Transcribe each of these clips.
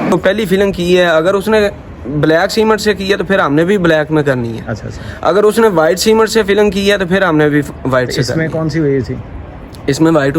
तो पहली फिलिंग की है, अगर उसने ब्लैक सीमेंट से की है तो फिर हमने भी ब्लैक में करनी है। अच्छा अच्छा। अगर उसने वाइट सीमेंट से फिलिंग की है तो फिर हमने भी वाइट से। इसमें कौन सी हुई थी? इसमें वाइट।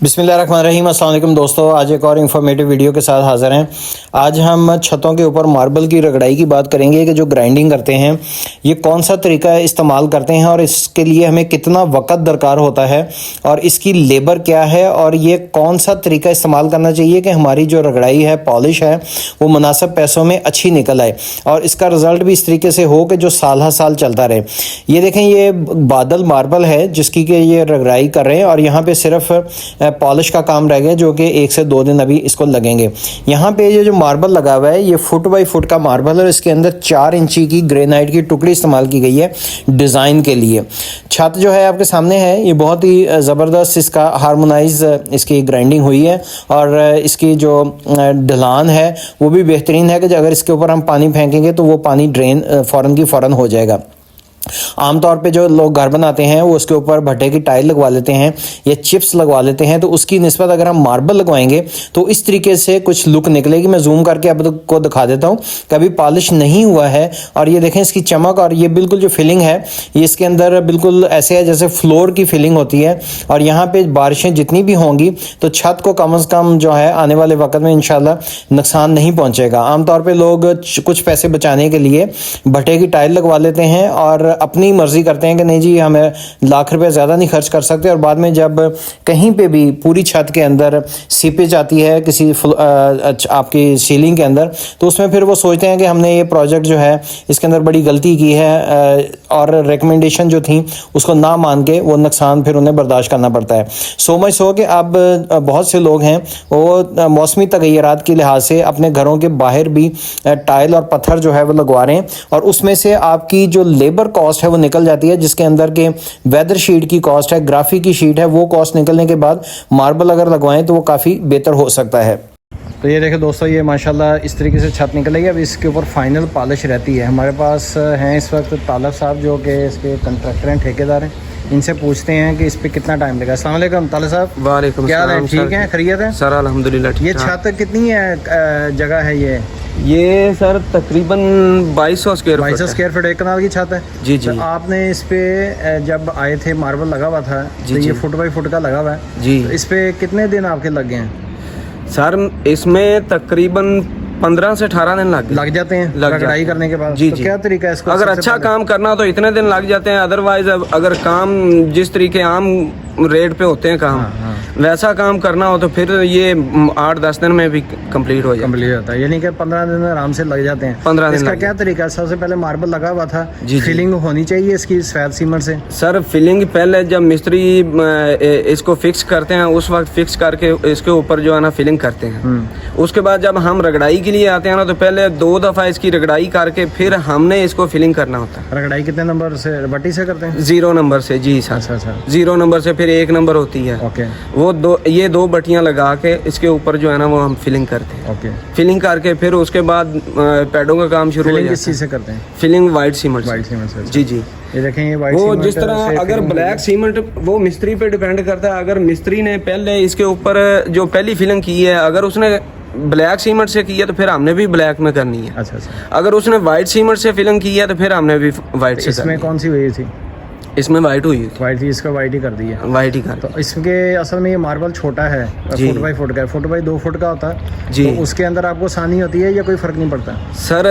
बिस्मिल्लाहिर्रहमानिर्रहीम, अस्सलाम वालेकुम दोस्तों। आज एक और इन्फॉर्मेटिव वीडियो के साथ हाज़िर हैं। आज हम छतों के ऊपर मार्बल की रगड़ाई की बात करेंगे कि जो ग्राइंडिंग करते हैं ये कौन सा तरीका इस्तेमाल करते हैं और इसके लिए हमें कितना वक्त दरकार होता है और इसकी लेबर क्या है और ये कौन सा तरीका इस्तेमाल करना चाहिए कि हमारी जो रगड़ाई है, पॉलिश है, वो मुनासिब पैसों में अच्छी निकल आए और इसका रिज़ल्ट भी इस तरीके से हो कि जो साल हर साल चलता रहे। ये देखें, ये बादल मार्बल है जिसकी कि ये रगड़ाई कर रहे हैं और यहाँ पर सिर्फ पॉलिश का काम रह गया जो कि 1 से 2 दिन अभी इसको लगेंगे। यहाँ पे ये जो मार्बल लगा हुआ है ये फुट बाई फुट का मार्बल है और इसके अंदर 4 इंची की ग्रेनाइट की टुकड़ी इस्तेमाल की गई है डिज़ाइन के लिए। छत जो है आपके सामने है, ये बहुत ही ज़बरदस्त इसका हार्मोनाइज इसकी ग्राइंडिंग हुई है और इसकी जो ढलान है वो भी बेहतरीन है कि अगर इसके ऊपर हम पानी फेंकेंगे तो वो पानी ड्रेन फ़ौरन की फ़ौरन हो जाएगा। आमतौर पे जो लोग घर बनाते हैं वो उसके ऊपर भट्टे की टाइल लगवा लेते हैं या चिप्स लगवा लेते हैं, तो उसकी निस्बत अगर हम मार्बल लगवाएंगे तो इस तरीके से कुछ लुक निकलेगी। मैं जूम करके आपको दिखा देता हूँ। कभी पॉलिश नहीं हुआ है और ये देखें इसकी चमक और ये बिल्कुल जो फिलिंग है ये इसके अंदर बिल्कुल ऐसे है जैसे फ्लोर की फिलिंग होती है। और यहाँ पे बारिशें जितनी भी होंगी तो छत को कम से कम जो है आने वाले वक्त में इंशाल्लाह नुकसान नहीं पहुँचेगा। आमतौर पर लोग कुछ पैसे बचाने के लिए भट्टे की टाइल लगवा लेते हैं और अपनी मर्जी करते हैं कि नहीं जी हमें लाख रुपए ज़्यादा नहीं खर्च कर सकते, और बाद में जब कहीं पे भी पूरी छत के अंदर सीपेज आती है किसी आपकी सीलिंग के अंदर, तो उसमें फिर वो सोचते हैं कि हमने ये प्रोजेक्ट जो है इसके अंदर बड़ी गलती की है और रिकमेंडेशन जो थी उसको ना मान के वो नुकसान फिर उन्हें बर्दाश्त करना पड़ता है। सो मच सो कि अब बहुत से लोग हैं वो मौसमी तगय्युरात के लिहाज से अपने घरों के बाहर भी टाइल और पत्थर जो है वो लगवा रहे हैं और उसमें से आपकी जो लेबर कॉस्ट है वो निकल जाती है, जिसके अंदर के वेदर शीट की कॉस्ट है, ग्राफिक की शीट है, वो कॉस्ट निकलने के बाद मार्बल अगर लगवाएं तो वो काफ़ी बेहतर हो सकता है। तो ये देखें दोस्तों, ये माशाल्लाह इस तरीके से छत निकलेगी। अब इसके ऊपर फाइनल पॉलिश रहती है। हमारे पास हैं इस वक्त तालब साहब जो कि इसके कंट्रैक्टर हैं, ठेकेदार हैं। इनसे पूछते हैं कि इस पे कितना टाइम लगेगा। अस्सलाम वालेकुम तालब साहब। वालेकुम क्या है, ठीक है, खैरियत है सर? अल्हम्दुलिल्लाह। ये छत कितनी है जगह है ये सर तकरीबन 2200 स्क्वायर फीट 1 कनाल की छत है। जी जी। तो आपने इस पे जब आए थे मार्बल लगा हुआ था तो ये फुट बाई फुट का लगा हुआ है जी। तो इस पे कितने दिन आपके लग गए हैं सर? इसमें तकरीबन 15 से 18 दिन लग जाते हैं रगड़ाई करने के बाद। जी तो जी। क्या तरीका है इसको? अगर अच्छा काम करना तो इतने दिन लग जाते हैं, अदरवाइज अगर काम जिस तरीके आम रेट पे होते हैं काम वैसा काम करना हो तो फिर ये 8-10 दिन में भी कंप्लीट हो जाता है। यानी कि 15 दिन आराम से लग जाते हैं। 15 दिन। इसका क्या तरीका है? सबसे पहले मार्बल लगा हुआ था, फिलिंग होनी चाहिए इसकी सफेद सीमेंट से। सर फिलिंग पहले जब मिस्त्री इसको फिक्स करते हैं उस वक्त फिक्स करके इसके ऊपर जो है ना फिलिंग करते हैं। उसके बाद जब हम रगड़ाई के लिए आते हैं ना तो पहले 2 दफा इसकी रगड़ाई करके फिर हमने इसको फिलिंग करना होता है। रगड़ाई कितने नंबर से? बट्टी से करते हैं? 0 नंबर से जी सर। अच्छा। 0 नंबर से फिर 1 नंबर होती है। ओके। वो ये 2 बट्टियां लगा के इसके ऊपर जो है ना वो हम फिलिंग करते हैं। ओके। फिलिंग करके फिर उसके बाद पैडों का काम शुरू हो जाता है। किस चीज़ से करते हैं? फिलिंग वाइट सीमेंट से। जी जी। ये देखें, ये वाइट वो जिस तरह अगर ब्लैक सीमेंट वो मिस्त्री पे डिपेंड करता है। अगर मिस्त्री ने पहले इसके ऊपर जो पहली फिलिंग की है अगर उसने ब्लैक सीमेंट से की है तो फिर हमने भी ब्लैक में करनी है। अच्छा। अगर उसने वाइट सीमेंट से फिलिंग की है तो फिर हमने भी वाइट से। इसमें कौन सी हुई थी? इसमें वाइट हुई थी। वाइट थी, इसका वाइट ही कर दी है। वाइट ही कर। तो इसके असल में ये मार्बल छोटा है, फुट बाई फुट का, फुट बाई 2 फुट का होता है जी। तो उसके अंदर आपको आसानी होती है या कोई फर्क नहीं पड़ता? सर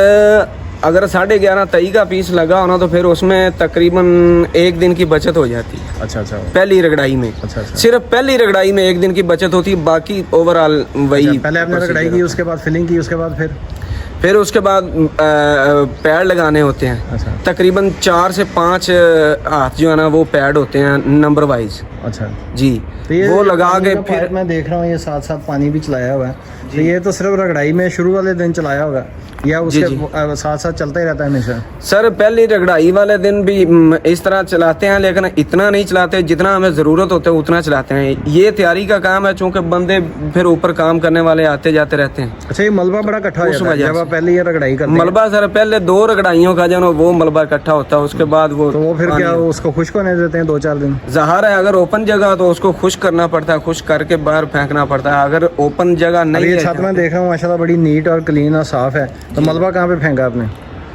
अगर 11.5 तई का पीस लगा होना तो फिर उसमें तकरीबन 1 दिन की बचत हो जाती है। अच्छा। पहली रगड़ाई में। अच्छा। सिर्फ पहली रगड़ाई में 1 दिन की बचत होती है, बाकी ओवरऑल वही। पहले आपने रगड़ाई की, उसके बाद फिलिंग की, उसके बाद फिर उसके बाद पैड लगाने होते हैं। अच्छा। तकरीबन 4 से 5 हाथ जो है ना वो पैड होते हैं नंबर वाइज। अच्छा जी। तो वो लगा के फिर मैं देख रहा हूँ ये साथ पानी भी चलाया हुआ है। तो ये तो सिर्फ रगड़ाई में शुरू वाले दिन चलाया होगा या उसके साथ चलता ही रहता है हमेशा? सर पहली रगड़ाई वाले दिन भी इस तरह चलाते हैं, लेकिन इतना नहीं चलाते जितना हमें ज़रूरत होता है उतना चलाते हैं। ये तैयारी का काम है, चूँकि बंदे फिर ऊपर काम करने वाले आते जाते रहते हैं। अच्छा, ये मलबा बड़ा इकट्ठा हो जाता है जब आप पहले ये रगड़ाई करते हैं? मलबा सर पहले 2 रगड़ाइयों का जो वो मलबा इकट्ठा होता है, उसके बाद वो फिर क्या उसको खुश्क होने देते हैं 2-4 दिन? ज़ाहिर है अगर ओपन जगह तो उसको खुश्क करना पड़ता है, खुश्क करके बाहर फेंकना पड़ता है। अगर ओपन जगह नहीं ये है, छत में देख रहा हूँ माशाल्लाह बड़ी नीट और क्लीन और साफ़ है। तो मलबा कहाँ पे फेंका आपने?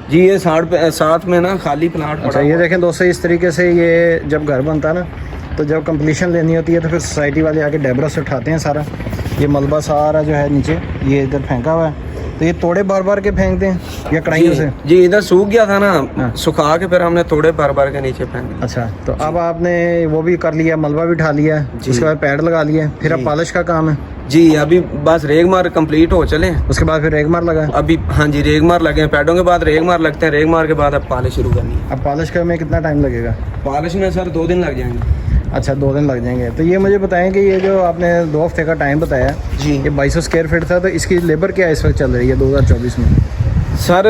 जी ये साथ में ना खाली प्लाट अच्छा, ये देखें दोस्तों, इस तरीके से ये जब घर बनता है ना, तो जब कंप्लीशन लेनी होती है तो फिर सोसाइटी वाले आके डेबरा से उठाते हैं सारा ये मलबा सारा जो है नीचे ये इधर फेंका हुआ है। तो ये तोड़े बार बार के फेंकते हैं या कढ़ाइयों से? जी इधर सूख गया था ना, हाँ। सुखा के फिर हमने तोड़े बार बार के नीचे फेंके। अच्छा, तो अब आपने वो भी कर लिया, मलबा भी उठा लिया, उसके बाद पैड लगा लिया, फिर अब पॉलिश का काम है? जी अभी बस रेगमार कंप्लीट हो चले, उसके बाद फिर रेगमार लगा अभी। हाँ जी रेगमार लगे हैं, पैडों के बाद रेगमार लगते हैं, रेगमार के बाद अब पॉलिश शुरू करनी है। अब पॉलिश करने में कितना टाइम लगेगा? पॉलिश में सर 2 दिन लग जाएंगे। अच्छा, 2 दिन लग जाएंगे। तो ये मुझे बताएं कि ये जो आपने 2 हफ्ते का टाइम बताया जी, ये 2200 स्क्वायर फीट था, तो इसकी लेबर क्या इस वक्त चल रही है 2024 में? सर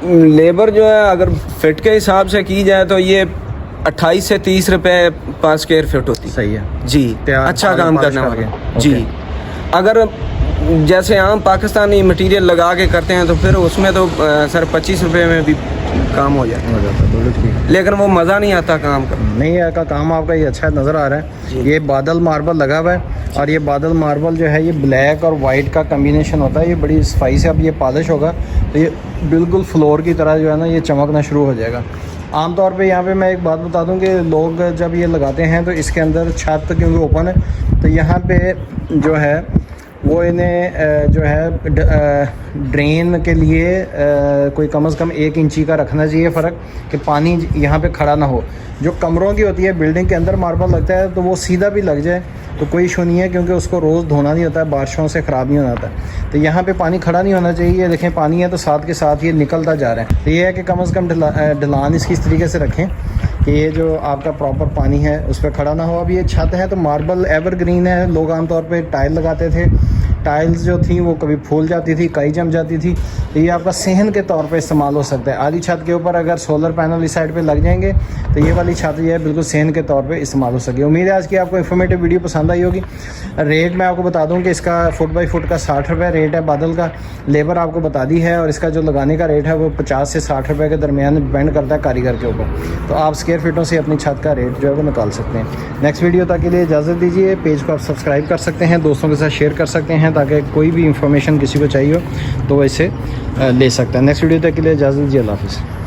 लेबर जो है अगर फिट के हिसाब से की जाए तो ये 28 से 30 रुपए पर स्क्वायर फीट होती है। सही है जी, अच्छा काम करने वाले जी। अगर जैसे आम पाकिस्तानी मटेरियल लगा के करते हैं तो फिर उसमें तो सर 25 रुपए में भी काम हो जाता है, लेकिन वो मज़ा नहीं आता काम का। नहीं है का काम आपका ये अच्छा नज़र आ रहा है। ये बादल मार्बल लगा हुआ है और ये बादल मार्बल जो है ये ब्लैक और वाइट का कम्बिनेशन होता है। ये बड़ी सफाई से अब ये पॉलिश होगा तो ये बिल्कुल फ्लोर की तरह जो है ना ये चमकना शुरू हो जाएगा। आमतौर पे यहाँ पे मैं एक बात बता दूँ कि लोग जब ये लगाते हैं तो इसके अंदर छत क्योंकि ओपन है तो यहाँ पे जो है वो इन्हें जो है ड्रेन के लिए कोई कम से कम 1 इंची का रखना चाहिए फ़र्क, कि पानी यहाँ पे खड़ा ना हो। जो कमरों की होती है बिल्डिंग के अंदर मार्बल लगता है तो वो सीधा भी लग जाए तो कोई इशू नहीं है, क्योंकि उसको रोज़ धोना नहीं होता है, बारिशों से ख़राब नहीं होता है। तो यहाँ पे पानी खड़ा नहीं होना चाहिए। देखें पानी है तो साथ के साथ ये निकलता जा रहा है। तो ये है कि कम से कम ढलान इसकी इस तरीके से रखें कि ये जो आपका प्रॉपर पानी है उस पर खड़ा ना हो। अब ये छत है तो मार्बल एवरग्रीन है। लोग आमतौर पे टाइल लगाते थे, टाइल्स जो थी वो कभी फूल जाती थी, कई जम जाती थी, तो ये आपका सहन के तौर पे इस्तेमाल हो सकता है। आधी छत के ऊपर अगर सोलर पैनल इस साइड पे लग जाएंगे तो ये वाली छत जो है बिल्कुल सहन के तौर पे इस्तेमाल हो सके। उम्मीद है आज की आपको इन्फॉर्मेटिव वीडियो पसंद आई होगी। रेट मैं आपको बता दूं कि इसका फुट बाई फुट का 60 रुपये रेट है बादल का। लेबर आपको बता दी है और इसका जो लगाने का रेट है वो 50 से 60 रुपये के दरमियान डिपेंड करता है कारीगर के ऊपर। तो आप स्क्वायर फीटों से अपनी छत का रेट जो है वो निकाल सकते हैं। नेक्स्ट वीडियो तक के लिए इजाज़त दीजिए। पेज को आप सब्सक्राइब कर सकते हैं, दोस्तों के साथ शेयर कर सकते हैं ताकि कोई भी इंफॉर्मेशन किसी को चाहिए हो तो वो इसे ले सकता है। नेक्स्ट वीडियो तक के लिए इजाज़त दीजिए। अल्लाह हाफ़िज़।